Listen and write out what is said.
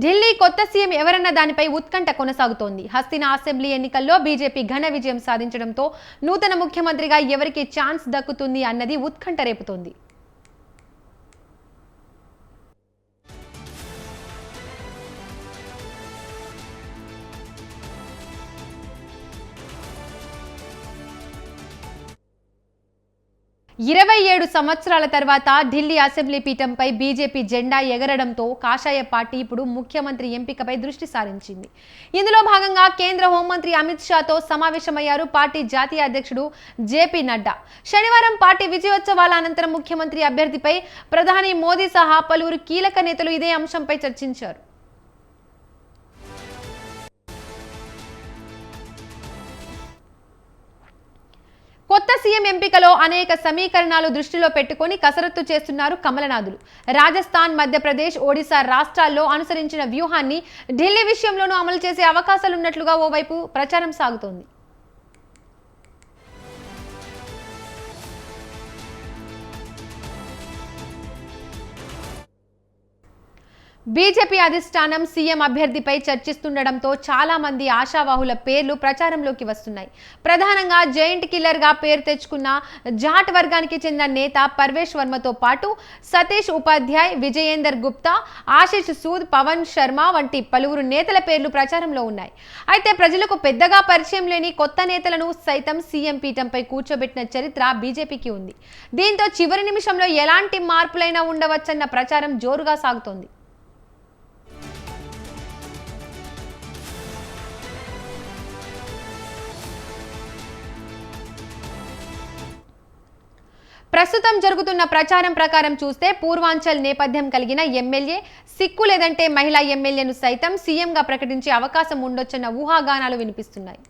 ఢిల్లీ కొత్త సీఎం ఎవరన్న దానిపై ఉత్కంఠ కొనసాగుతోంది. హస్తినా అసెంబ్లీ ఎన్నికల్లో బీజేపీ ఘన విజయం సాధించడంతో నూతన ముఖ్యమంత్రిగా ఎవరికి ఛాన్స్ దక్కుతుంది అన్నది ఉత్కంఠ రేపుతోంది. 27 సంవత్సరాల తర్వాత ఢిల్లీ అసెంబ్లీ పీఠంపై బీజేపీ జెండా ఎగరడంతో కాషాయ పార్టీ ఇప్పుడు ముఖ్యమంత్రి ఎంపికపై దృష్టి సారించింది. ఇందులో భాగంగా కేంద్ర హోంమంత్రి అమిత్ షాతో సమావేశమయ్యారు పార్టీ జాతీయ అధ్యక్షుడు జేపీ నడ్డా. శనివారం పార్టీ విజయోత్సవాల అనంతరం ముఖ్యమంత్రి అభ్యర్థిపై ప్రధాని మోదీ సహా పలువురు కీలక నేతలు ఇదే అంశంపై చర్చించారు. కొత్త సీఎం ఎంపికలో అనేక సమీకరణాలు దృష్టిలో పెట్టుకొని కసరత్తు చేస్తున్నారు కమలనాథులు. రాజస్థాన్, మధ్యప్రదేశ్, ఒడిశా రాష్ట్రాల్లో అనుసరించిన వ్యూహాన్ని ఢిల్లీ విషయంలోనూ అమలు చేసే అవకాశాలున్నట్లుగా ఓవైపు ప్రచారం సాగుతోంది. బీజేపీ అధిష్టానం సీఎం అభ్యర్థిపై చర్చిస్తుండటంతో చాలా మంది ఆశావాహుల పేర్లు ప్రచారంలోకి వస్తున్నాయి. ప్రధానంగా జైంట్ కిల్లర్ గా పేరు తెచ్చుకున్న జాట్ వర్గానికి చెందిన నేత పర్వేష్ వర్మతో పాటు సతీష్ ఉపాధ్యాయ్, విజయేందర్ గుప్తా, ఆశిష్ సూద్, పవన్ శర్మ వంటి పలువురు నేతల పేర్లు ప్రచారంలో ఉన్నాయి. అయితే ప్రజలకు పెద్దగా పరిచయం లేని కొత్త నేతలను సైతం సీఎం పీఠంపై కూర్చోబెట్టిన చరిత్ర బీజేపీకి ఉంది. దీంతో చివరి నిమిషంలో ఎలాంటి మార్పులైనా ఉండవచ్చన్న ప్రచారం జోరుగా సాగుతోంది. ప్రస్తుతం జరుగుతున్న ప్రచారం ప్రకారం చూస్తే పూర్వాంచల్ నేపథ్యం కలిగిన ఎమ్మెల్యే, సిక్కు లేదంటే మహిళా ఎమ్మెల్యేను సైతం సీఎంగా ప్రకటించే అవకాశం ఉండొచ్చన్న ఊహాగానాలు వినిపిస్తున్నాయి.